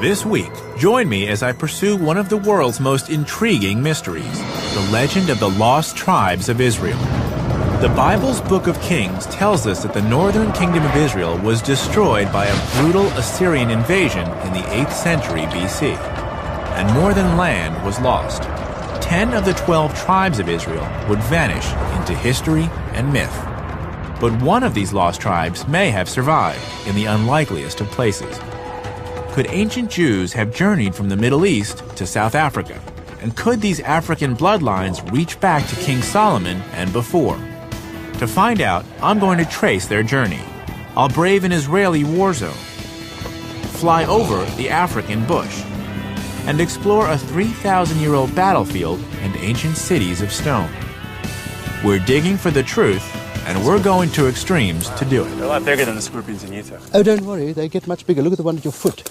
This week, join me as I pursue one of the world's most intriguing mysteries, the legend of the lost tribes of Israel. The Bible's Book of Kings tells us that the northern kingdom of Israel was destroyed by a brutal Assyrian invasion in the 8th century BC. And more than land was lost. 10 of the 12 tribes of Israel would vanish into history and myth. But one of these lost tribes may have survived in the unlikeliest of places. Could ancient Jews have journeyed from the Middle East to South Africa? And could these African bloodlines reach back to King Solomon and before? To find out, I'm going to trace their journey. I'll brave an Israeli war zone, fly over the African bush, and explore a 3,000-year-old battlefield and ancient cities of stone. We're digging for the truth, and we're going to extremes to do it. They're a lot bigger than the scorpions in Utah. Oh, don't worry, they get much bigger. Look at the one at your foot.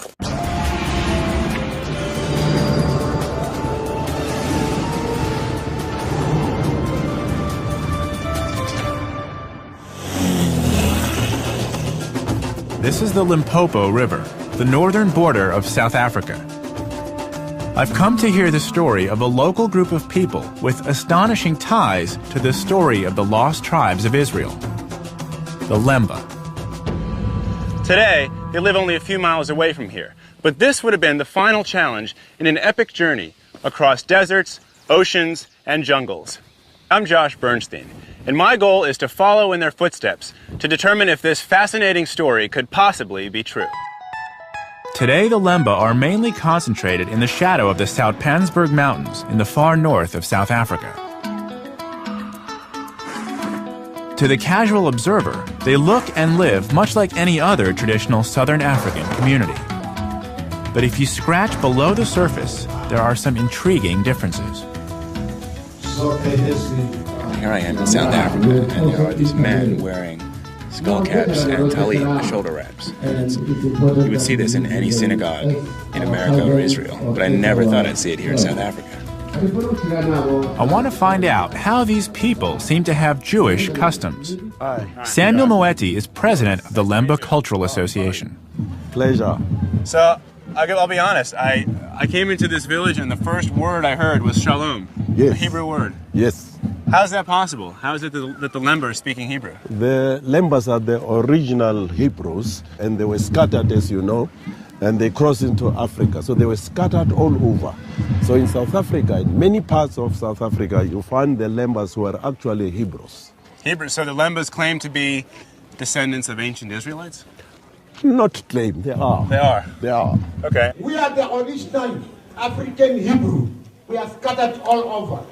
This is the Limpopo River, the northern border of South Africa. I've come to hear the story of a local group of people with astonishing ties to the story of the lost tribes of Israel, the Lemba. Today, they live only a few miles away from here, but this would have been the final challenge in an epic journey across deserts, oceans, and jungles. I'm Josh Bernstein, and my goal is to follow in their footsteps to determine if this fascinating story could possibly be true. Today, the Lemba are mainly concentrated in the shadow of the Soutpansberg Mountains in the far north of South Africa. To the casual observer, they look and live much like any other traditional Southern African community. But if you scratch below the surface, there are some intriguing differences. Here I am in South Africa, and there are these men wearing skull caps and talit, the shoulder wraps. You would see this in any synagogue in America or Israel, but I never thought I'd see it here in South Africa. I want to find out how these people seem to have Jewish customs. Samuel Moeti is president of the Lemba Cultural Association. Pleasure. So, I'll be honest, I came into this village and the first word I heard was shalom, Yes. a Hebrew word. Yes. How is that possible? How is it that the Lemba are speaking Hebrew? The Lembas are the original Hebrews, and they were scattered, as you know, and they crossed into Africa. So they were scattered all over. So in South Africa, in many parts of South Africa, you find the Lembas who are actually Hebrews. Hebrew. So the Lembas claim to be descendants of ancient Israelites? Not claim, they are. They are. They are. Okay. We are the original African Hebrew. We are scattered all over.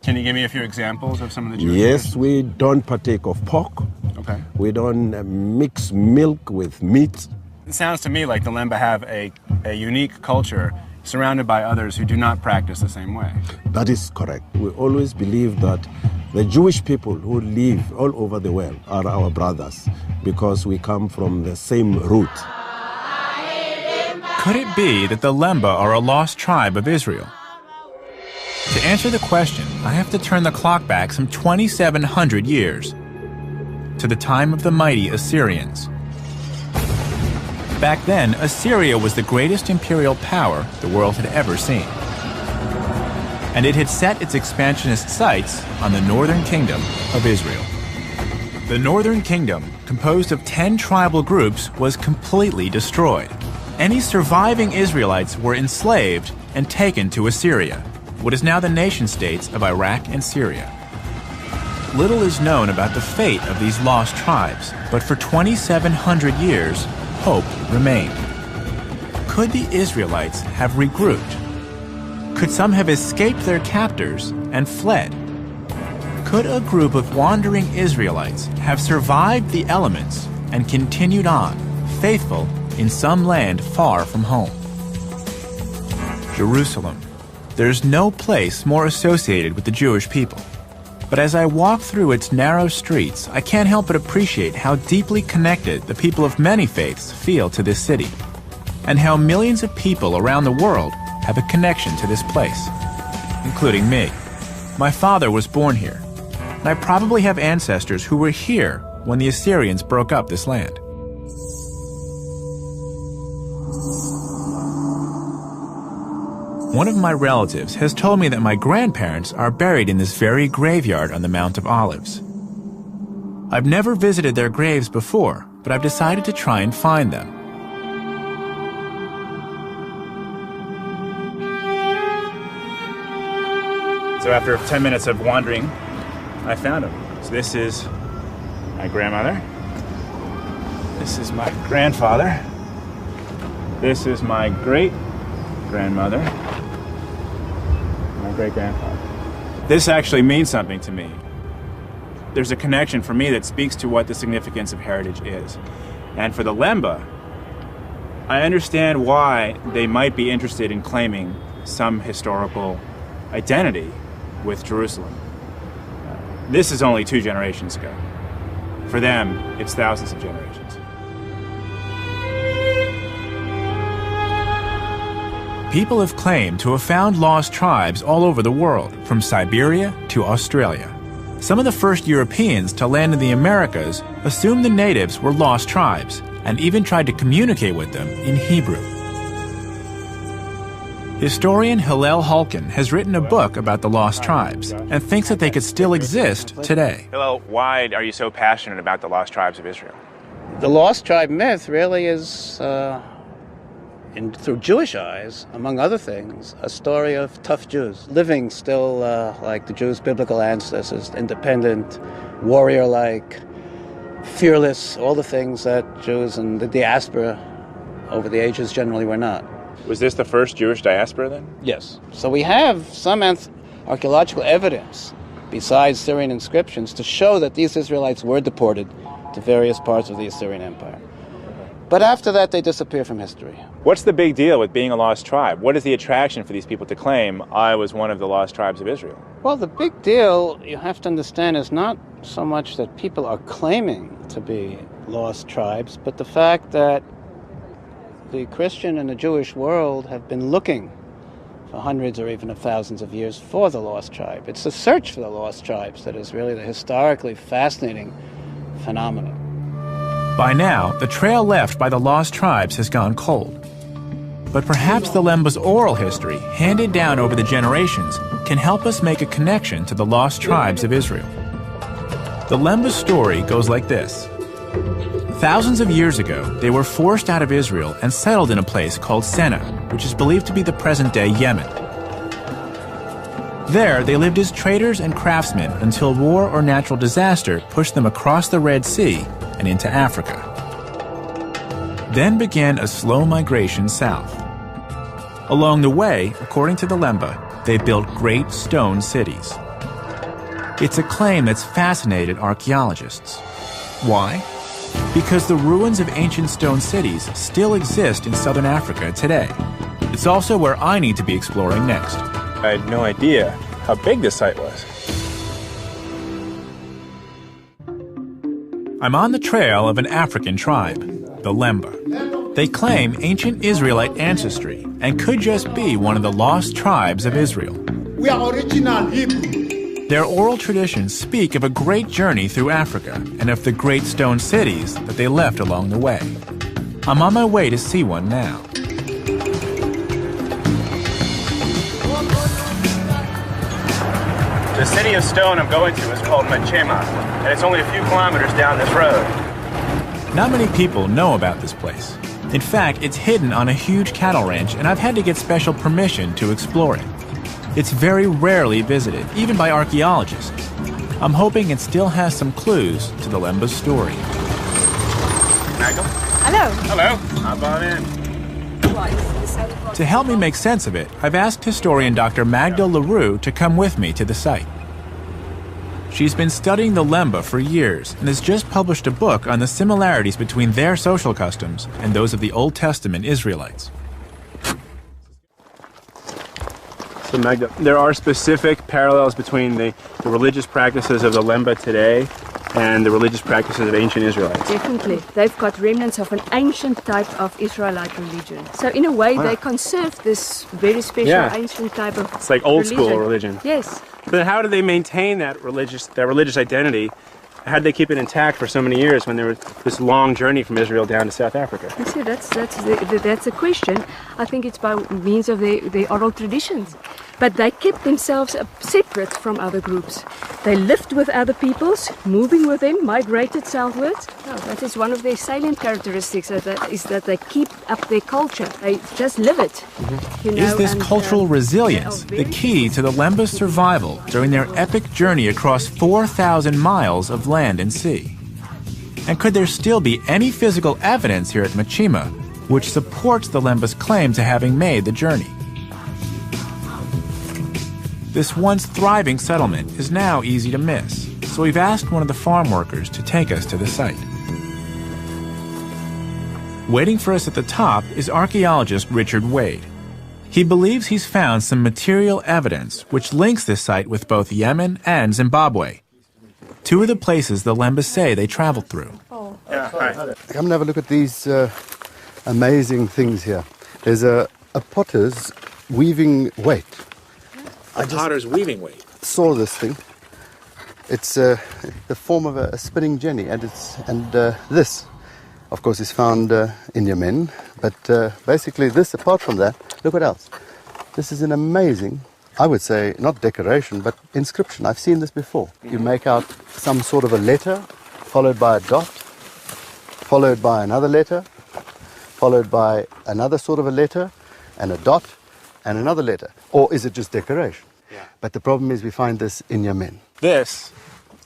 Can you give me a few examples of some of the Jewish Yes, we don't partake of pork. Okay. We don't mix milk with meat. It sounds to me like the Lemba have a unique culture surrounded by others who do not practice the same way. That is correct. We always believe that the Jewish people who live all over the world are our brothers because we come from the same root. Could it be that the Lemba are a lost tribe of Israel? To answer the question, I have to turn the clock back some 2,700 years to the time of the mighty Assyrians. Back then, Assyria was the greatest imperial power the world had ever seen. And it had set its expansionist sights on the northern kingdom of Israel. The northern kingdom, composed of 10 tribal groups, was completely destroyed. Any surviving Israelites were enslaved and taken to Assyria, what is now the nation-states of Iraq and Syria. Little is known about the fate of these lost tribes, but for 2,700 years, hope remained. Could the Israelites have regrouped? Could some have escaped their captors and fled? Could a group of wandering Israelites have survived the elements and continued on, faithful in some land far from home? Jerusalem. There's no place more associated with the Jewish people. But as I walk through its narrow streets, I can't help but appreciate how deeply connected the people of many faiths feel to this city, and how millions of people around the world have a connection to this place, including me. My father was born here, and I probably have ancestors who were here when the Assyrians broke up this land. One of my relatives has told me that my grandparents are buried in this very graveyard on the Mount of Olives. I've never visited their graves before, but I've decided to try and find them. So after 10 minutes of wandering, I found them. So this is my grandmother. This is my grandfather. This is my great-grandmother. My great-grandfather. This actually means something to me. There's a connection for me that speaks to what the significance of heritage is. And for the Lemba, I understand why they might be interested in claiming some historical identity with Jerusalem. This is only 2 generations ago. For them, it's thousands of generations. People have claimed to have found lost tribes all over the world, from Siberia to Australia. Some of the first Europeans to land in the Americas assumed the natives were lost tribes and even tried to communicate with them in Hebrew. Historian Hillel Halkin has written a book about the lost tribes and thinks that they could still exist today. Hillel, why are you so passionate about the lost tribes of Israel? The lost tribe myth really is, through Jewish eyes, among other things, a story of tough Jews, living still like the Jews' biblical ancestors, independent, warrior-like, fearless, all the things that Jews in the diaspora over the ages generally were not. Was this the first Jewish diaspora then? Yes. So we have some archaeological evidence, besides Syrian inscriptions, to show that these Israelites were deported to various parts of the Assyrian Empire. But after that, they disappear from history. What's the big deal with being a lost tribe? What is the attraction for these people to claim, I was one of the lost tribes of Israel? Well, the big deal, you have to understand, is not so much that people are claiming to be lost tribes, but the fact that the Christian and the Jewish world have been looking for hundreds or even thousands of years for the lost tribe. It's the search for the lost tribes that is really the historically fascinating phenomenon. By now, the trail left by the lost tribes has gone cold. But perhaps the Lemba's oral history, handed down over the generations, can help us make a connection to the lost tribes of Israel. The Lemba's story goes like this. Thousands of years ago, they were forced out of Israel and settled in a place called Senna, which is believed to be the present-day Yemen. There, they lived as traders and craftsmen until war or natural disaster pushed them across the Red Sea and into Africa. Then began a slow migration south. Along the way, according to the Lemba, they built great stone cities. It's a claim that's fascinated archaeologists. Why? Because the ruins of ancient stone cities still exist in southern Africa today. It's also where I need to be exploring next. I had no idea how big this site was. I'm on the trail of an African tribe, the Lemba. They claim ancient Israelite ancestry and could just be one of the lost tribes of Israel. We are original Hebrew. Their oral traditions speak of a great journey through Africa and of the great stone cities that they left along the way. I'm on my way to see one now. The city of stone I'm going to is called Machema, and it's only a few kilometers down this road. Not many people know about this place. In fact, it's hidden on a huge cattle ranch, and I've had to get special permission to explore it. It's very rarely visited, even by archaeologists. I'm hoping it still has some clues to the Lemba's story. Magdal? Hello. Hello. Hop on in. To help me make sense of it, I've asked historian Dr. Magdal LaRue to come with me to the site. She's been studying the Lemba for years and has just published a book on the similarities between their social customs and those of the Old Testament Israelites. So Magda, there are specific parallels between the religious practices of the Lemba today and the religious practices of ancient Israelites. Definitely. They've got remnants of an ancient type of Israelite religion. So in a way, they conserve this very special ancient type of It's like old school religion. Yes. But how do they maintain that religious identity How'd they keep it intact for so many years when there was this long journey from Israel down to South Africa? You see, that's a question. I think it's by means of their oral traditions. But they kept themselves separate from other groups. They lived with other peoples, moving with them, migrated southwards. Oh, that is one of their salient characteristics, is that they keep up their culture. They just live it. You know, Is this cultural resilience the key to the Lemba's survival during their epic journey across 4,000 miles of land and sea? And could there still be any physical evidence here at Machima which supports the Lemba's claim to having made the journey? This once thriving settlement is now easy to miss, so we've asked one of the farm workers to take us to the site. Waiting for us at the top is archaeologist Richard Wade. He believes he's found some material evidence which links this site with both Yemen and Zimbabwe, two of the places the Lemba say they traveled through. Come and have a look at these amazing things here. There's a potter's weaving weight. A potter's weaving weight. Saw this thing. It's the form of a spinning jenny, and this, of course, is found in Yemen. But basically, this, apart from that, look what else. This is an amazing, I would say, not decoration, but inscription. I've seen this before. You make out some sort of a letter, followed by a dot, followed by another letter, followed by another sort of a letter, and a dot, and another letter. Or is it just decoration? Yeah. But the problem is we find this in Yemen. This,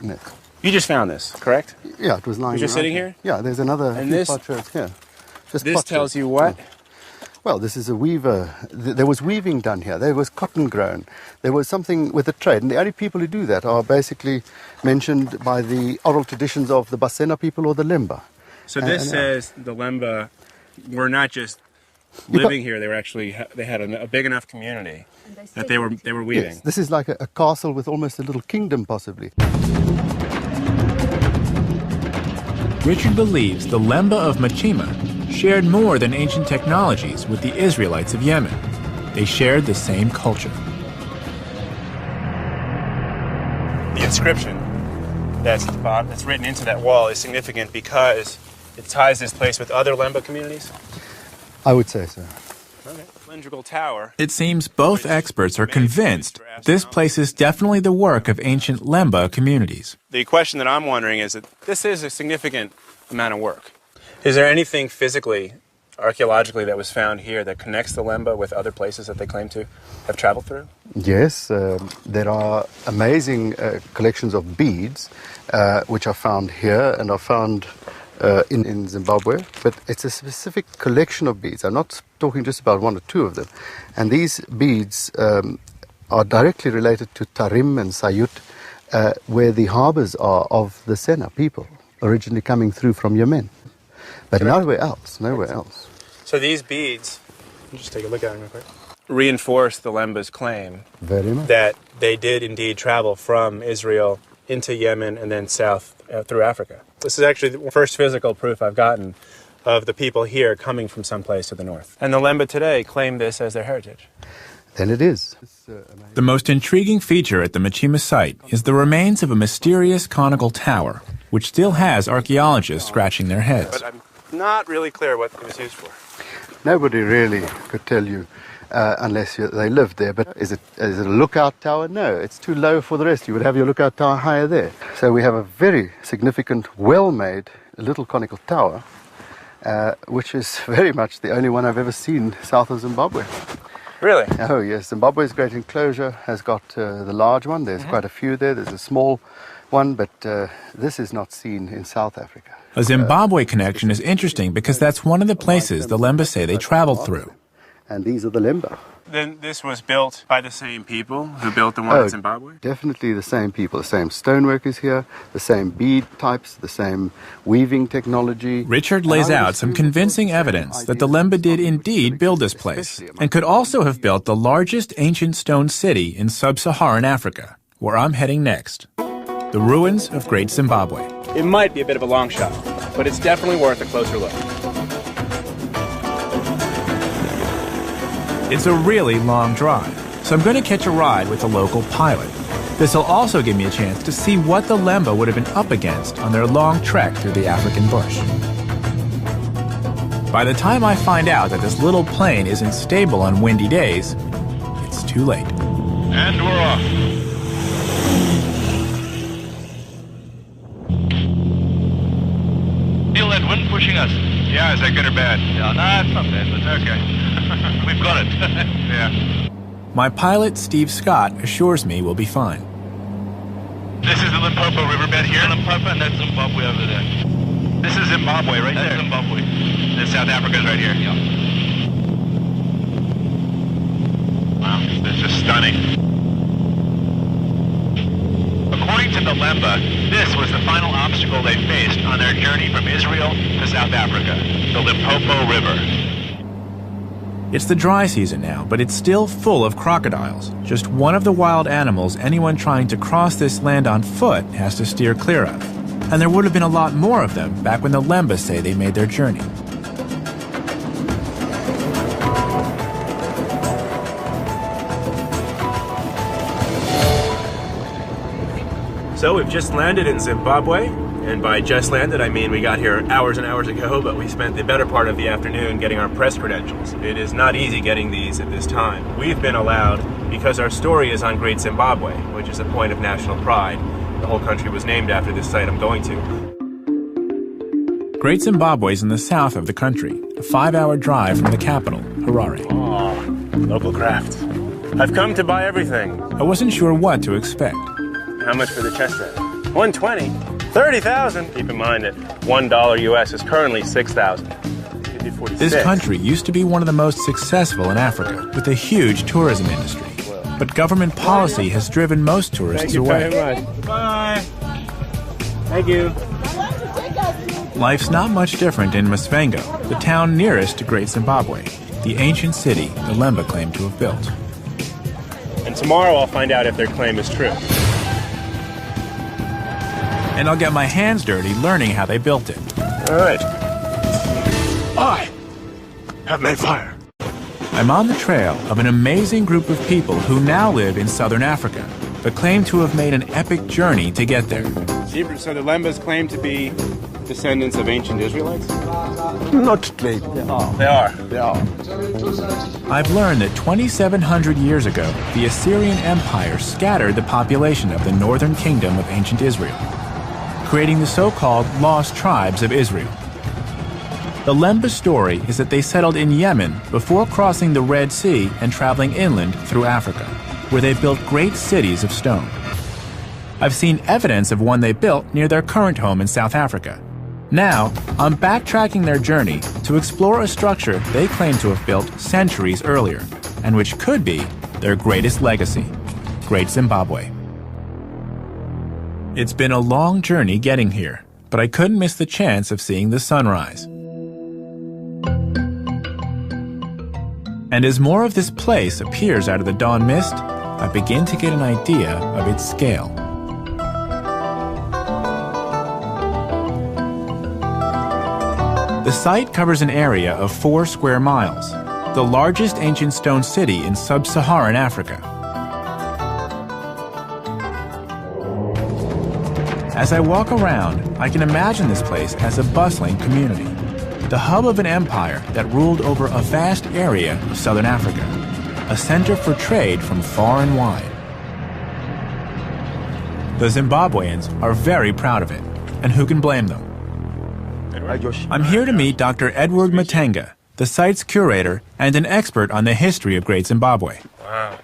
Yes. you just found this, correct? Yeah, it was lying. Was just right sitting there. here? Yeah, there's another And few this- potsherds here. Just This potsherds. tells you what? Well, this is a weaver. There was weaving done here. There was cotton grown. There was something with the trade. And the only people who do that are basically mentioned by the oral traditions of the Basena people or the Lemba. So this says the Lemba were not just living here; they were actually they had a big enough community that they were weaving. Yes, this is like a castle with almost a little kingdom, possibly. Richard believes the Lemba of Machima shared more than ancient technologies with the Israelites of Yemen. They shared the same culture. The inscription that's written into that wall is significant because it ties this place with other Lemba communities. I would say so. Cylindrical tower. It seems both experts are convinced this place is definitely the work of ancient Lemba communities. The question that I'm wondering is that this is a significant amount of work. Is there anything physically, archaeologically, that was found here that connects the Lemba with other places that they claim to have traveled through? Yes, there are amazing collections of beads which are found here and are found in Zimbabwe, but it's a specific collection of beads. I'm not talking just about one or two of them. And these beads are directly related to Tarim and Sayut, where the harbors are of the Sena people, originally coming through from Yemen. But nowhere else. So these beads, I'll just take a look at them real quick, reinforce the Lemba's claim Very much. that they did indeed travel from Israel into Yemen and then south through Africa. This is actually the first physical proof I've gotten of the people here coming from someplace to the north. And the Lemba today claim this as their heritage. Then it is. The most intriguing feature at the Machima site is the remains of a mysterious conical tower, which still has archaeologists scratching their heads. But I'm not really clear what it was used for. Nobody really could tell you unless they lived there. But is it a lookout tower? No, it's too low for the rest. You would have your lookout tower higher there. So we have a very significant, well-made little conical tower, which is very much the only one I've ever seen south of Zimbabwe. Really? Oh, yes. Zimbabwe's Great Enclosure has got the large one. There's quite a few there. There's a small one, but this is not seen in South Africa. A Zimbabwe connection is interesting because that's one of the places the Lemba say they traveled through. And these are the Lemba. Then this was built by the same people who built the one in Zimbabwe? Definitely the same people. The same stonework is here, the same bead types, the same weaving technology. Richard lays out some convincing evidence that the Lemba did indeed build this place, and could also have built the largest ancient stone city in sub-Saharan Africa, where I'm heading next. The ruins of Great Zimbabwe. It might be a bit of a long shot, but it's definitely worth a closer look. It's a really long drive, so I'm going to catch a ride with a local pilot. This'll also give me a chance to see what the Lemba would have been up against on their long trek through the African bush. By the time I find out that this little plane isn't stable on windy days, it's too late. And we're off. Feel that wind pushing us? Yeah, is that good or bad? Yeah, nah, it's not bad, but okay. We've got it. Yeah. My pilot, Steve Scott, assures me we'll be fine. This is the Limpopo riverbed here? Limpopo, and that's Zimbabwe over there. This is Zimbabwe right there? That's Zimbabwe. And South Africa's right here? Yeah. Wow, this is stunning. According to the Lemba, this was the final obstacle they faced on their journey from Israel to South Africa, the Limpopo River. It's the dry season now, but it's still full of crocodiles, just one of the wild animals anyone trying to cross this land on foot has to steer clear of. And there would have been a lot more of them back when the Lemba say they made their journey. So we've just landed in Zimbabwe, and by just landed I mean we got here hours and hours ago, but we spent the better part of the afternoon getting our press credentials. It is not easy getting these at this time. We've been allowed because our story is on Great Zimbabwe, which is a point of national pride. The whole country was named after this site I'm going to. Great Zimbabwe is in the south of the country, a 5-hour drive from the capital, Harare. Oh, local craft. I've come to buy everything. I wasn't sure what to expect. How much for the chess set? $120. $30,000. Keep in mind that $1 US is currently $6,000. This country used to be one of the most successful in Africa, with a huge tourism industry. But government policy has driven most tourists away. Very much. Bye. Thank you. Life's not much different in Masvengo, the town nearest to Great Zimbabwe, the ancient city the Lemba claim to have built. And tomorrow I'll find out if their claim is true. And I'll get my hands dirty learning how they built it. All right. I have made fire. I'm on the trail of an amazing group of people who now live in southern Africa, but claim to have made an epic journey to get there. So the Lembas claim to be descendants of ancient Israelites? Not claim. They are. They are. I've learned that 2,700 years ago, the Assyrian Empire scattered the population of the northern kingdom of ancient Israel, creating the so-called Lost Tribes of Israel. The Lemba story is that they settled in Yemen before crossing the Red Sea and traveling inland through Africa, where they built great cities of stone. I've seen evidence of one they built near their current home in South Africa. Now, I'm backtracking their journey to explore a structure they claim to have built centuries earlier, and which could be their greatest legacy, Great Zimbabwe. It's been a long journey getting here, but I couldn't miss the chance of seeing the sunrise. And as more of this place appears out of the dawn mist, I begin to get an idea of its scale. The site covers an area of 4 square miles, the largest ancient stone city in sub-Saharan Africa. As I walk around, I can imagine this place as a bustling community, the hub of an empire that ruled over a vast area of southern Africa, a center for trade from far and wide. The Zimbabweans are very proud of it, and who can blame them? I'm here to meet Dr. Edward Matenga, the site's curator and an expert on the history of Great Zimbabwe. Wow.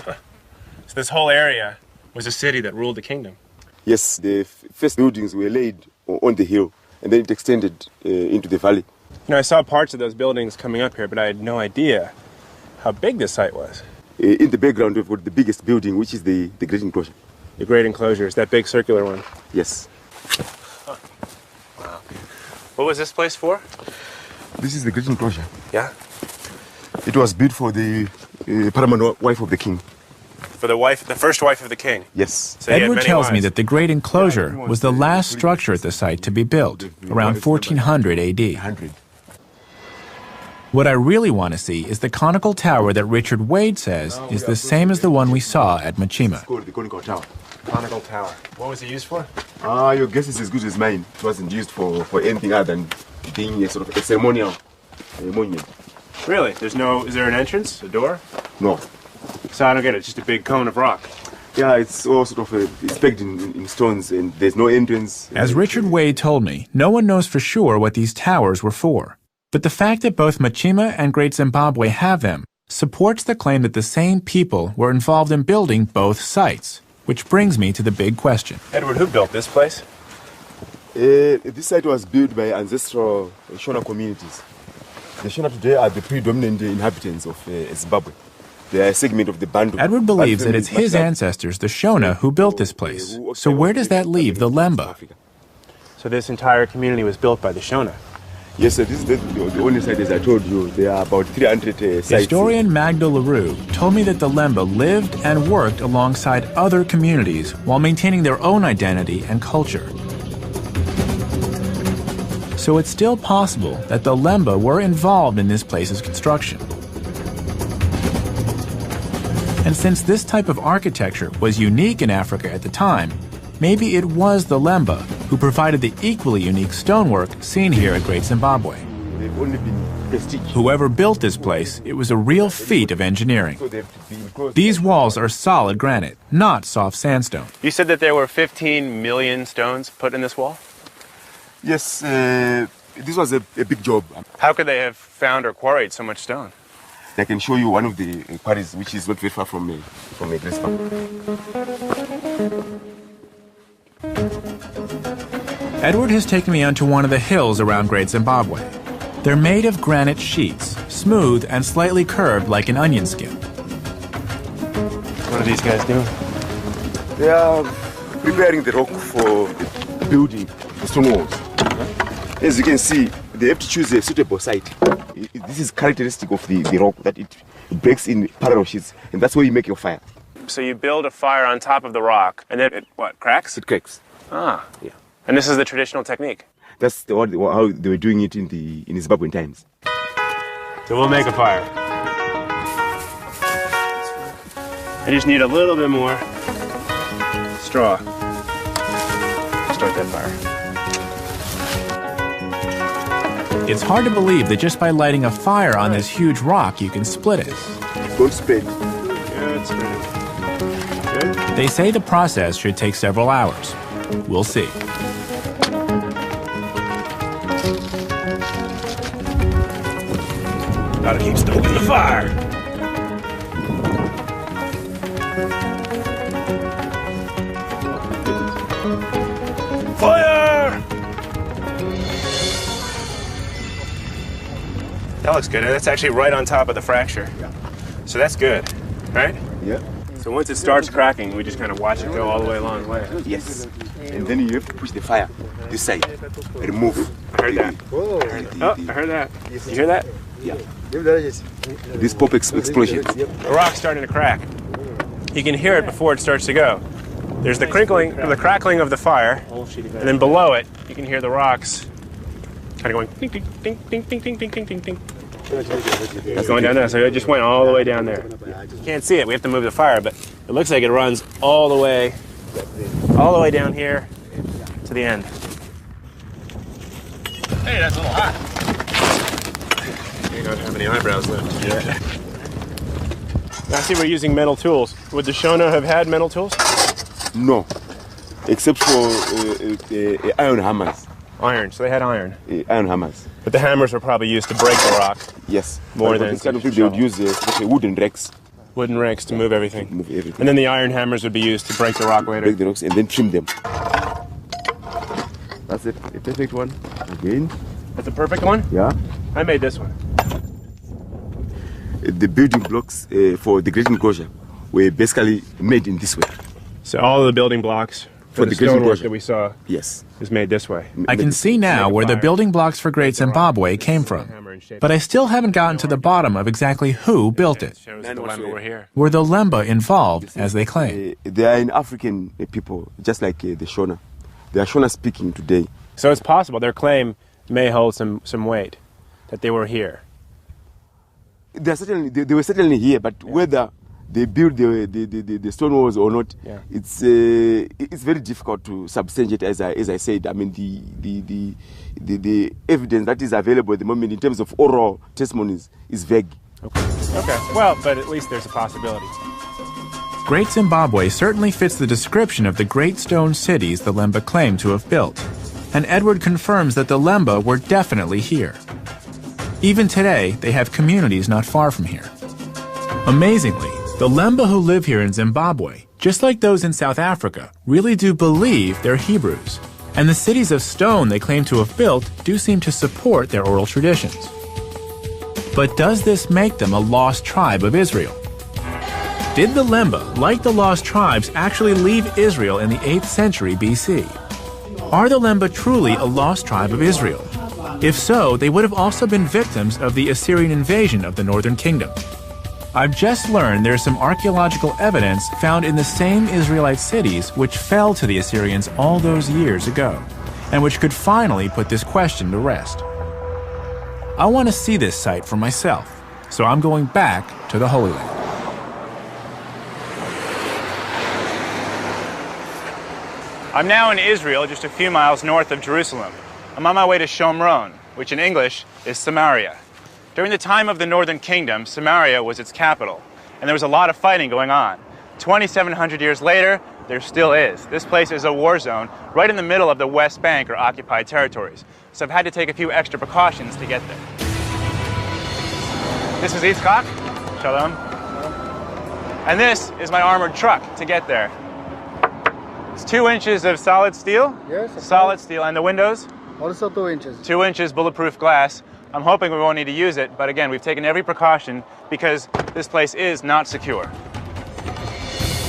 So this whole area was a city that ruled the kingdom. Yes, the first buildings were laid on the hill, and then it extended into the valley. You know, I saw parts of those buildings coming up here, but I had no idea how big this site was. In the background, we've got the biggest building, which is the Great Enclosure. The Great Enclosure is that big circular one? Yes. Wow. What was this place for? This is the Great Enclosure. Yeah? It was built for the paramount wife of the king. For the first wife of the king? Yes. So Edward tells me that the Great Enclosure was the last structure at the site to be built, around 1400 AD. What I really want to see is the conical tower that Richard Wade says is the same as the one we saw at Machima. It's called the conical tower. Conical tower. What was it used for? Your guess is as good as mine. It wasn't used for anything other than being a sort of a ceremonial monument. Really? Is there an entrance? A door? No. So I don't get it. It's just a big cone of rock. Yeah, it's all sort of it's pegged in stones, and there's no entrance. As Richard Wade told me, no one knows for sure what these towers were for. But the fact that both Machima and Great Zimbabwe have them supports the claim that the same people were involved in building both sites. Which brings me to the big question. Edward, who built this place? This site was built by ancestral Shona communities. The Shona today are the predominant inhabitants of Zimbabwe. They are a segment of the Bantu. Edward believes that it's his ancestors, the Shona, who built this place. So where does that leave the Lemba? So this entire community was built by the Shona? Yes, sir. This is the only site, as I told you. There are about 300 sites. Historian Magda LaRue told me that the Lemba lived and worked alongside other communities while maintaining their own identity and culture. So it's still possible that the Lemba were involved in this place's construction. And since this type of architecture was unique in Africa at the time, maybe it was the Lemba who provided the equally unique stonework seen here at Great Zimbabwe. They've only been prestige. Whoever built this place, it was a real feat of engineering. These walls are solid granite, not soft sandstone. You said that there were 15 million stones put in this wall? Yes, this was a big job. How could they have found or quarried so much stone? I can show you one of the quarries, which is not very far from Grispa. Edward has taken me onto one of the hills around Great Zimbabwe. They're made of granite sheets, smooth and slightly curved like an onion skin. What are these guys doing? They are preparing the rock for building the stone walls. As you can see, they have to choose a suitable site. This is characteristic of the rock, that it breaks in parallel sheets, and that's where you make your fire. So you build a fire on top of the rock, and then it, what, cracks? It cracks. Ah. Yeah. And this is the traditional technique? That's how they were doing it in Zimbabwean times. So we'll make a fire. I just need a little bit more straw. Start that fire. It's hard to believe that just by lighting a fire on this huge rock, you can split it. Don't spread. Good spreading. Good? They say the process should take several hours. We'll see. Gotta keep stoking the fire. Fire! That looks good. That's actually right on top of the fracture. Yeah. So that's good, right? Yeah. So once it starts cracking, we just kind of watch it go all the way along the way. Yes. And then you have to push the fire this side. Remove. I heard that. I heard that. You hear that? Yeah. This pop explosion. The rock's starting to crack. You can hear it before it starts to go. There's the crinkling, or the crackling of the fire, and then below it, you can hear the rocks kind of going ding, ding, ding, ding, ding, ding, ding, ding, ding, ding. It's going down there, so it just went all the way down there. You can't see it, we have to move the fire, but it looks like it runs all the way down here to the end. Hey, that's a little hot. You don't have any eyebrows left. Yeah. I see we're using metal tools. Would the Shona have had metal tools? No, except for iron hammers. Iron, so they had iron. Iron hammers. But the hammers were probably used to break the rock. Yes. More than this kind of thing, they would use wooden rakes. Wooden rakes to move everything. Move everything. And then the iron hammers would be used to break the rock later. Break the rocks and then trim them. That's it. A perfect one. Again. That's a perfect one? Yeah. I made this one. The building blocks for the great enclosure were basically made in this way. So all of the building blocks for the stonework that we saw is made this way. I can see now where the building blocks for Great Zimbabwe came from, but I still haven't gotten to the bottom of exactly who built it. Were the Lemba involved, as they claim? They are an African people, just like the Shona. They are Shona speaking today. So it's possible their claim may hold some weight, that they were here. they were certainly here, but whether they built the stone walls or not, it's very difficult to substantiate. As I said, I mean the evidence that is available at the moment in terms of oral testimonies is vague. Okay. Well, but at least there's a possibility. Great Zimbabwe certainly fits the description of the great stone cities the Lemba claim to have built, and Edward confirms that the Lemba were definitely here. Even today, they have communities not far from here. Amazingly, the Lemba who live here in Zimbabwe, just like those in South Africa, really do believe they're Hebrews, and the cities of stone they claim to have built do seem to support their oral traditions. But does this make them a lost tribe of Israel? Did the Lemba, like the lost tribes, actually leave Israel in the 8th century BC? Are the Lemba truly a lost tribe of Israel? If so, they would have also been victims of the Assyrian invasion of the Northern Kingdom. I've just learned there's some archaeological evidence found in the same Israelite cities which fell to the Assyrians all those years ago, and which could finally put this question to rest. I want to see this site for myself, so I'm going back to the Holy Land. I'm now in Israel, just a few miles north of Jerusalem. I'm on my way to Shomron, which in English is Samaria. During the time of the Northern Kingdom, Samaria was its capital, and there was a lot of fighting going on. 2,700 years later, there still is. This place is a war zone right in the middle of the West Bank, or occupied territories. So I've had to take a few extra precautions to get there. This is Yitzchak. Shalom. And this is my armored truck to get there. It's 2 inches of solid steel. Yes. Solid steel. And the windows? Also 2 inches. 2 inches bulletproof glass. I'm hoping we won't need to use it, but again, we've taken every precaution because this place is not secure.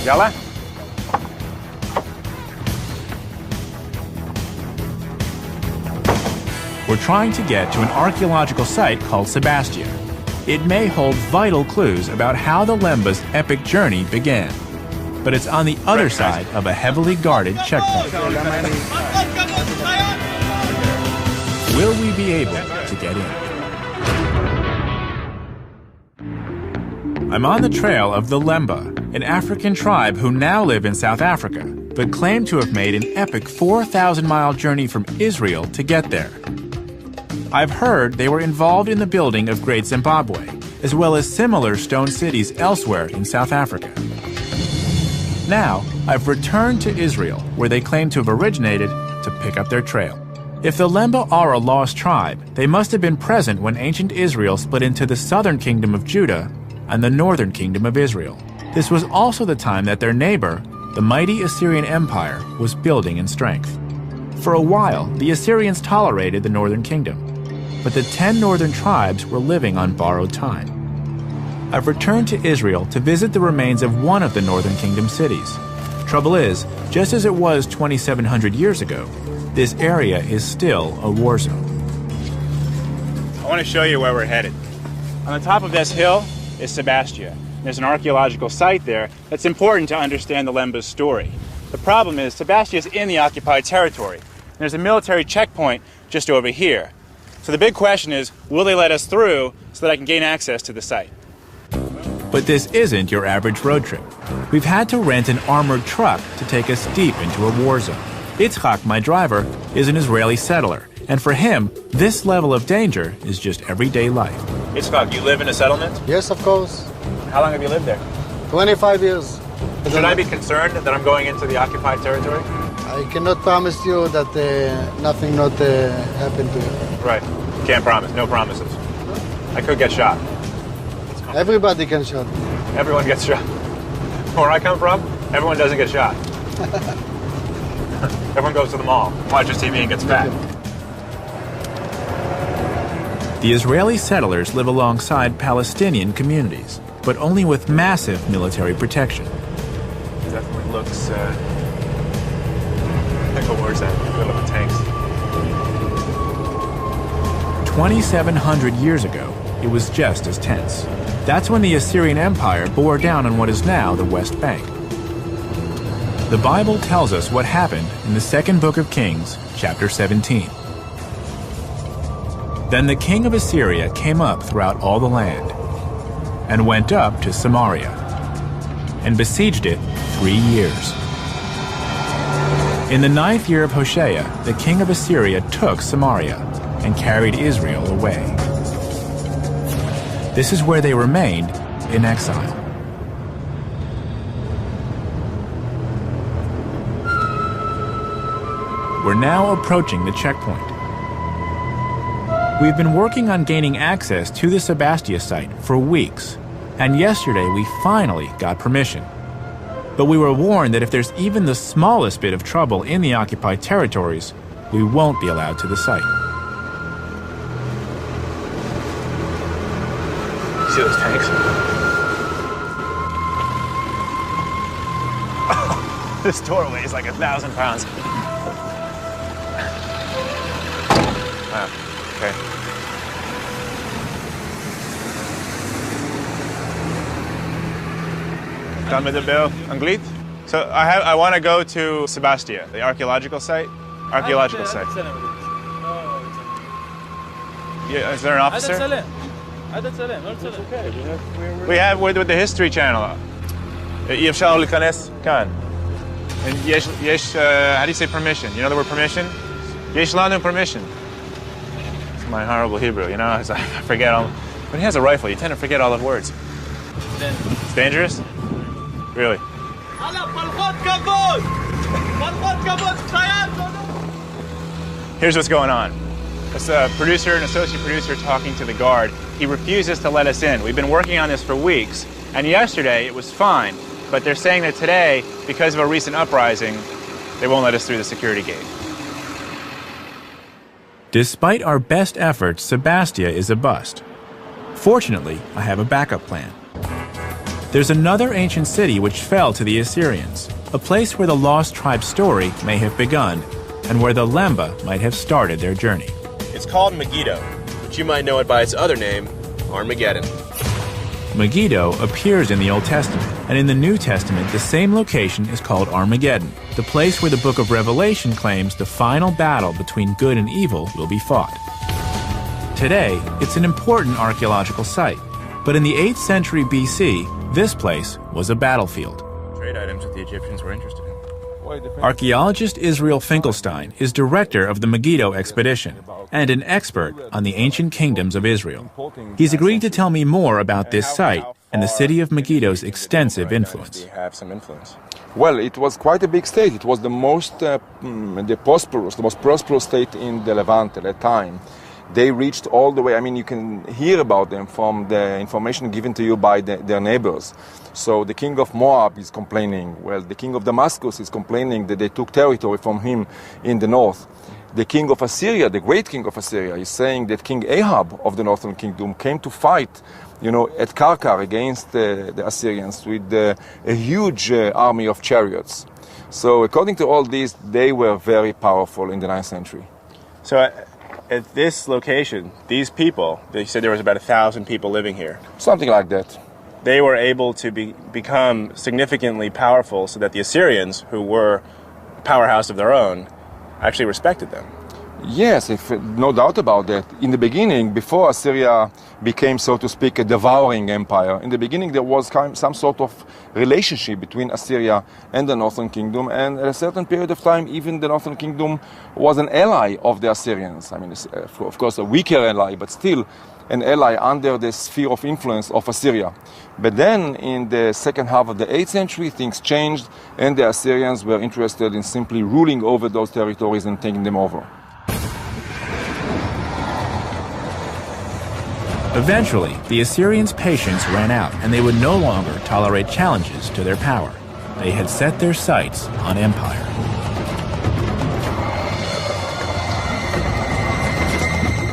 Yalla? We're trying to get to an archaeological site called Sebastia. It may hold vital clues about how the Lemba's epic journey began. But it's on the other side of a heavily guarded checkpoint. Will we be able to get in? I'm on the trail of the Lemba, an African tribe who now live in South Africa, but claim to have made an epic 4,000-mile journey from Israel to get there. I've heard they were involved in the building of Great Zimbabwe, as well as similar stone cities elsewhere in South Africa. Now, I've returned to Israel, where they claim to have originated, to pick up their trail. If the Lemba are a lost tribe, they must have been present when ancient Israel split into the southern kingdom of Judah and the northern kingdom of Israel. This was also the time that their neighbor, the mighty Assyrian Empire, was building in strength. For a while, the Assyrians tolerated the northern kingdom, but the 10 northern tribes were living on borrowed time. I've returned to Israel to visit the remains of one of the Northern Kingdom cities. Trouble is, just as it was 2,700 years ago, this area is still a war zone. I want to show you where we're headed. On the top of this hill is Sebastia. There's an archaeological site there that's important to understand the Lemba's story. The problem is, Sebastia is in the occupied territory. There's a military checkpoint just over here. So the big question is, will they let us through so that I can gain access to the site? But this isn't your average road trip. We've had to rent an armored truck to take us deep into a war zone. Yitzchak, my driver, is an Israeli settler, and for him, this level of danger is just everyday life. Yitzchak, you live in a settlement? Yes, of course. How long have you lived there? 25 years. Should I be concerned that I'm going into the occupied territory? I cannot promise you that nothing not happen to you. Right. You can't promise. No promises. I could get shot. Everybody can shot. Everyone gets shot. Where I come from, everyone doesn't get shot. Everyone goes to the mall, watches TV, and gets fat. The Israeli settlers live alongside Palestinian communities, but only with massive military protection. It definitely looks like a war zone. Look at the tanks. 2,700 years ago, it was just as tense. That's when the Assyrian Empire bore down on what is now the West Bank. The Bible tells us what happened in the second book of Kings, chapter 17. Then the king of Assyria came up throughout all the land. and went up to Samaria, and besieged it 3 years. In the 9th year of Hoshea, the king of Assyria took Samaria and carried Israel away. This is where they remained in exile. We're now approaching the checkpoint. We've been working on gaining access to the Sebastia site for weeks, and yesterday we finally got permission. But we were warned that if there's even the smallest bit of trouble in the occupied territories, we won't be allowed to the site. See those tanks? This doorway is like 1,000 pounds. Wow, okay. Dame de Bel Anglit? So I want to go to Sebastia, the archaeological site. Archaeological site. Yeah, is there an officer? We have with the History Channel. يفشل الكنس كان. And yesh, how do you say permission? You know the word permission? Yesh lanu permission. It's my horrible Hebrew, you know. I forget all. When he has a rifle, you tend to forget all the words. It's dangerous? Really? Here's what's going on. It's a producer, an associate producer talking to the guard. He refuses to let us in. We've been working on this for weeks, and yesterday it was fine, but they're saying that today, because of a recent uprising, they won't let us through the security gate. Despite our best efforts, Sebastia is a bust. Fortunately, I have a backup plan. There's another ancient city which fell to the Assyrians, a place where the lost tribe story may have begun, and where the Lemba might have started their journey. It's called Megiddo, but you might know it by its other name, Armageddon. Megiddo appears in the Old Testament, and in the New Testament, the same location is called Armageddon, the place where the book of Revelation claims the final battle between good and evil will be fought. Today, it's an important archaeological site, but in the 8th century BC, this place was a battlefield. Trade items that the Egyptians were interested in. Archaeologist Israel Finkelstein is director of the Megiddo expedition and an expert on the ancient kingdoms of Israel. He's agreed to tell me more about this site and the city of Megiddo's extensive influence. Well, it was quite a big state. It was the most prosperous state in the Levant at that time. They reached all the way, I mean, you can hear about them from the information given to you by their neighbors. So the king of Moab is complaining. Well, the king of Damascus is complaining that they took territory from him in the north. The king of Assyria, the great king of Assyria, is saying that King Ahab of the northern kingdom came to fight, at Karkar against the Assyrians with a huge army of chariots. So according to all this, they were very powerful in the 9th century. So at this location, these people, they said there was about 1,000 people living here. Something like that. They were able to become significantly powerful so that the Assyrians, who were a powerhouse of their own, actually respected them. Yes, no doubt about that. In the beginning, before Assyria became, so to speak, a devouring empire, in the beginning there was some sort of relationship between Assyria and the Northern Kingdom, and at a certain period of time, even the Northern Kingdom was an ally of the Assyrians. I mean, of course, a weaker ally, but still an ally under the sphere of influence of Assyria. But then, in the second half of the 8th century, things changed, and the Assyrians were interested in simply ruling over those territories and taking them over. Eventually, the Assyrians' patience ran out, and they would no longer tolerate challenges to their power. They had set their sights on empire.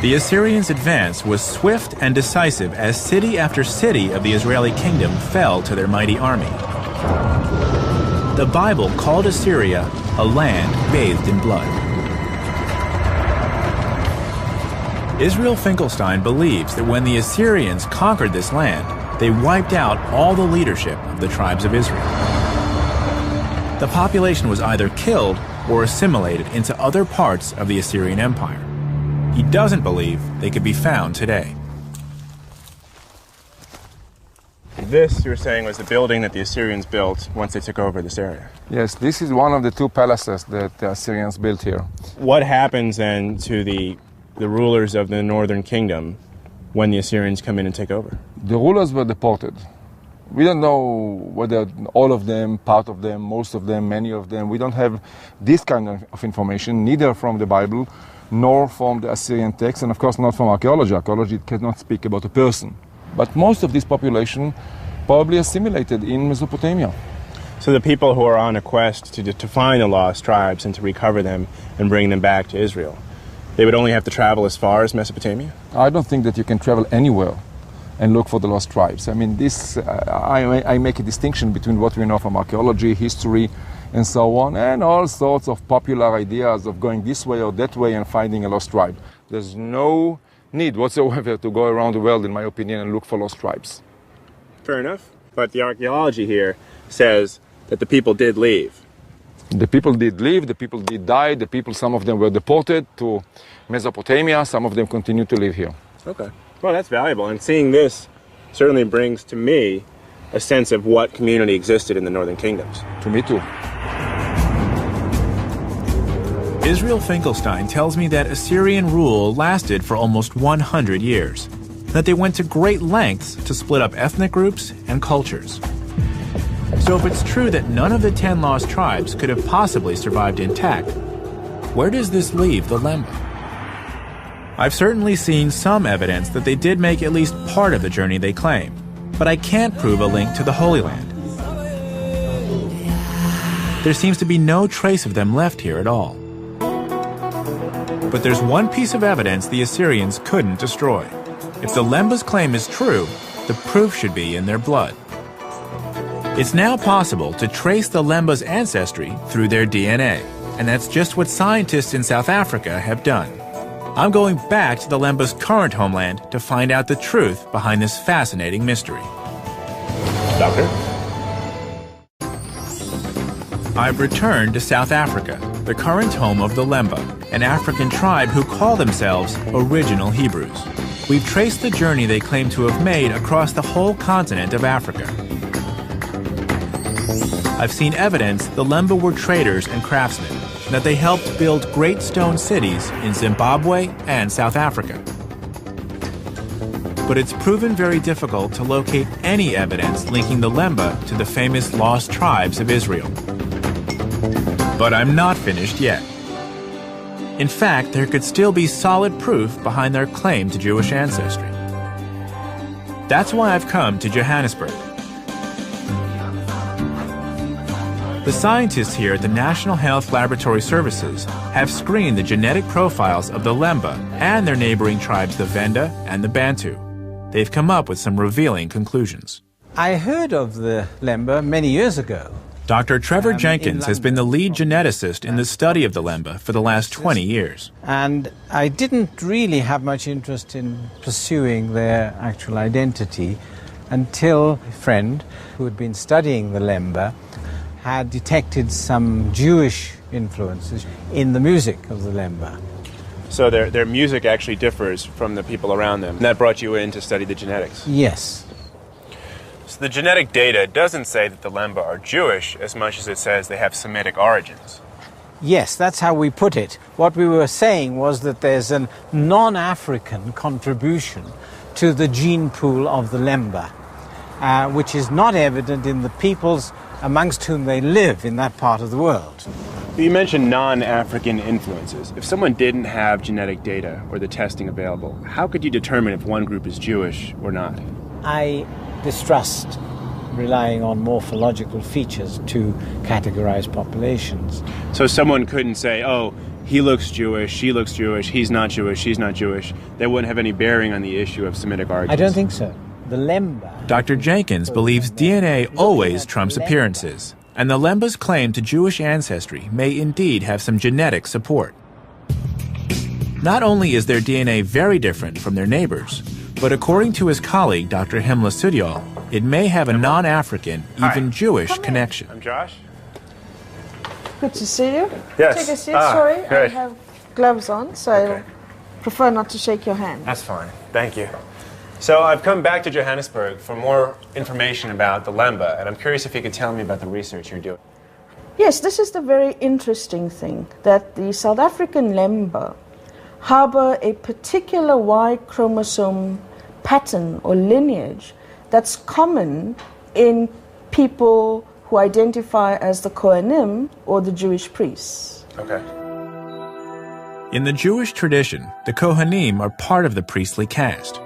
The Assyrians' advance was swift and decisive as city after city of the Israeli kingdom fell to their mighty army. The Bible called Assyria a land bathed in blood. Israel Finkelstein believes that when the Assyrians conquered this land, they wiped out all the leadership of the tribes of Israel. The population was either killed or assimilated into other parts of the Assyrian Empire. He doesn't believe they could be found today. this, you were saying, was the building that the Assyrians built once they took over this area. Yes, this is one of the two palaces that the Assyrians built here. What happens then to the rulers of the northern kingdom when the Assyrians come in and take over? The rulers were deported. We don't know whether all of them, part of them, most of them, many of them. We don't have this kind of information, neither from the Bible nor from the Assyrian text, and of course not from archaeology. Archaeology cannot speak about a person. But most of this population probably assimilated in Mesopotamia. So the people who are on a quest to find the lost tribes and to recover them and bring them back to Israel, they would only have to travel as far as Mesopotamia? I don't think that you can travel anywhere and look for the lost tribes. I mean, I make a distinction between what we know from archaeology, history, and so on, and all sorts of popular ideas of going this way or that way and finding a lost tribe. There's no need whatsoever to go around the world, in my opinion, and look for lost tribes. Fair enough. But the archaeology here says that the people did leave. The people did leave, the people did die, some of them were deported to Mesopotamia, some of them continue to live here. Okay. Well, that's valuable, and seeing this certainly brings to me a sense of what community existed in the northern kingdoms. To me too. Israel Finkelstein tells me that Assyrian rule lasted for almost 100 years, that they went to great lengths to split up ethnic groups and cultures. So if it's true that none of the 10 lost tribes could have possibly survived intact, where does this leave the Lemba? I've certainly seen some evidence that they did make at least part of the journey they claim, but I can't prove a link to the Holy Land. There seems to be no trace of them left here at all. But there's one piece of evidence the Assyrians couldn't destroy. If the Lemba's claim is true, the proof should be in their blood. It's now possible to trace the Lemba's ancestry through their DNA, and that's just what scientists in South Africa have done. I'm going back to the Lemba's current homeland to find out the truth behind this fascinating mystery. Doctor? I've returned to South Africa, the current home of the Lemba, an African tribe who call themselves Original Hebrews. We've traced the journey they claim to have made across the whole continent of Africa. I've seen evidence the Lemba were traders and craftsmen, and that they helped build great stone cities in Zimbabwe and South Africa. But it's proven very difficult to locate any evidence linking the Lemba to the famous lost tribes of Israel. But I'm not finished yet. In fact, there could still be solid proof behind their claim to Jewish ancestry. That's why I've come to Johannesburg. The scientists here at the National Health Laboratory Services have screened the genetic profiles of the Lemba and their neighboring tribes, the Venda and the Bantu. They've come up with some revealing conclusions. I heard of the Lemba many years ago. Dr. Trevor Jenkins has been the lead geneticist in the study of the Lemba for the last 20 years. And I didn't really have much interest in pursuing their actual identity until a friend who had been studying the Lemba had detected some Jewish influences in the music of the Lemba. So their music actually differs from the people around them. And that brought you in to study the genetics? Yes. So the genetic data doesn't say that the Lemba are Jewish as much as it says they have Semitic origins. Yes, that's how we put it. What we were saying was that there's a non-African contribution to the gene pool of the Lemba, which is not evident in the peoples amongst whom they live in that part of the world. You mentioned non-African influences. If someone didn't have genetic data or the testing available, how could you determine if one group is Jewish or not? I distrust relying on morphological features to categorize populations. So someone couldn't say, oh, he looks Jewish, she looks Jewish, he's not Jewish, she's not Jewish. That wouldn't have any bearing on the issue of Semitic origins. I don't think so. The Lemba... Dr. Jenkins believes DNA always trumps appearances, and the Lemba's claim to Jewish ancestry may indeed have some genetic support. Not only is their DNA very different from their neighbors, but according to his colleague, Dr. Himla Sudyal, it may have a non-African, even Jewish connection. I'm Josh. Good to see you. Yes. Take a seat. Sorry, great. I have gloves on, so I prefer not to shake your hand. That's fine. Thank you. So I've come back to Johannesburg for more information about the Lemba, and I'm curious if you could tell me about the research you're doing. Yes, this is the very interesting thing, that the South African Lemba harbor a particular Y chromosome pattern or lineage that's common in people who identify as the Kohanim or the Jewish priests. Okay. In the Jewish tradition, the Kohanim are part of the priestly caste.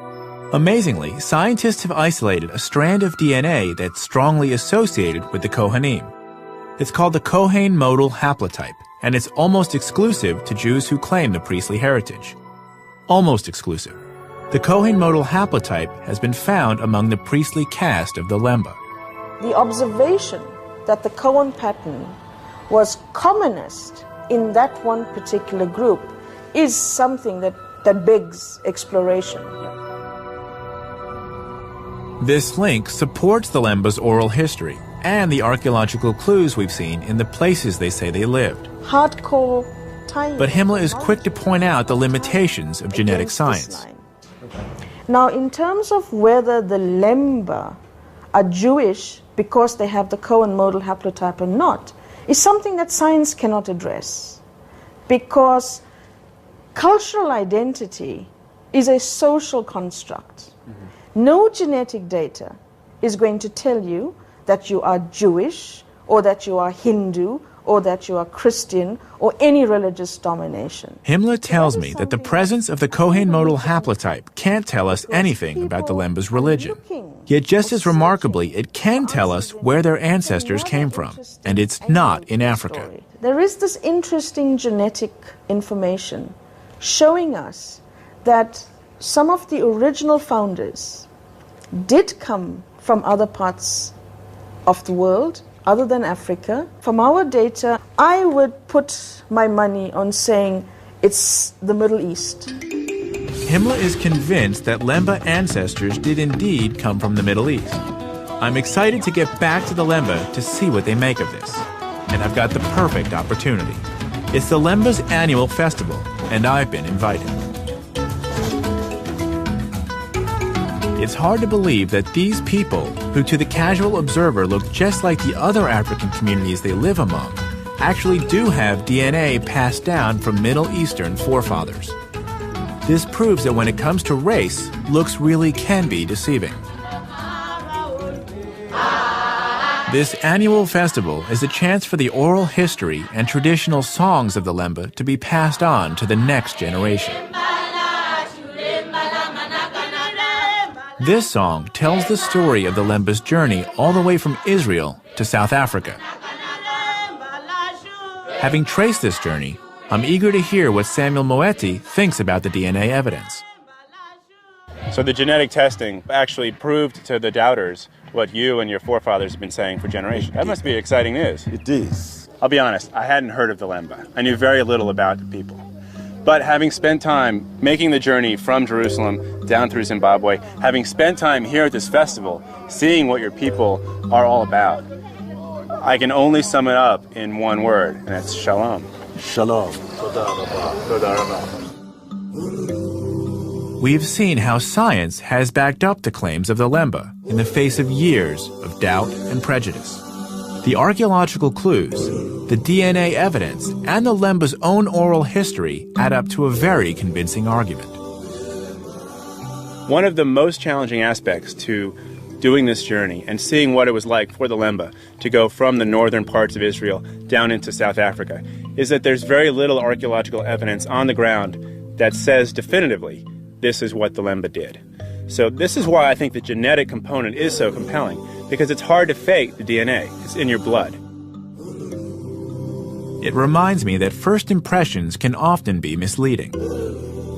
Amazingly, scientists have isolated a strand of DNA that's strongly associated with the Kohanim. It's called the Kohen modal haplotype, and it's almost exclusive to Jews who claim the priestly heritage. Almost exclusive. The Kohen modal haplotype has been found among the priestly caste of the Lemba. The observation that the Cohen pattern was commonest in that one particular group is something that begs exploration. This link supports the Lemba's oral history and the archaeological clues we've seen in the places they say they lived. Hardcore time. But Himmler is quick to point out the limitations of genetic science. Now, in terms of whether the Lemba are Jewish because they have the Cohen modal haplotype or not, is something that science cannot address. Because cultural identity is a social construct. No genetic data is going to tell you that you are Jewish or that you are Hindu or that you are Christian or any religious domination. Himmler tells me that the presence of the Kohen modal haplotype can't tell us anything about the Lemba's religion. Yet just as remarkably, it can tell us where their ancestors came from, and it's not in Africa. There is this interesting genetic information showing us that some of the original founders did come from other parts of the world, other than Africa. From our data, I would put my money on saying it's the Middle East. Himmler is convinced that Lemba ancestors did indeed come from the Middle East. I'm excited to get back to the Lemba to see what they make of this. And I've got the perfect opportunity. It's the Lemba's annual festival, and I've been invited. It's hard to believe that these people, who to the casual observer look just like the other African communities they live among, actually do have DNA passed down from Middle Eastern forefathers. This proves that when it comes to race, looks really can be deceiving. This annual festival is a chance for the oral history and traditional songs of the Lemba to be passed on to the next generation. This song tells the story of the Lemba's journey all the way from Israel to South Africa. Having traced this journey, I'm eager to hear what Samuel Moeti thinks about the DNA evidence. So the genetic testing actually proved to the doubters what you and your forefathers have been saying for generations. That must be exciting news. It is. I'll be honest, I hadn't heard of the Lemba. I knew very little about the people. But having spent time making the journey from Jerusalem down through Zimbabwe, having spent time here at this festival, seeing what your people are all about, I can only sum it up in one word, and that's shalom. Shalom. We've seen how science has backed up the claims of the Lemba in the face of years of doubt and prejudice. The archaeological clues, the DNA evidence, and the Lemba's own oral history add up to a very convincing argument. One of the most challenging aspects to doing this journey and seeing what it was like for the Lemba to go from the northern parts of Israel down into South Africa is that there's very little archaeological evidence on the ground that says definitively this is what the Lemba did. So this is why I think the genetic component is so compelling, because it's hard to fake the DNA. It's in your blood. It reminds me that first impressions can often be misleading.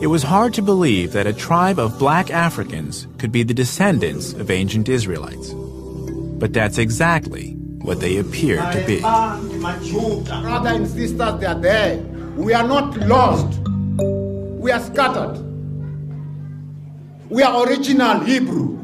It was hard to believe that a tribe of black Africans could be the descendants of ancient Israelites. But that's exactly what they appear to be. Brothers and sisters, they are there. We are not lost. We are scattered. We are original Hebrew.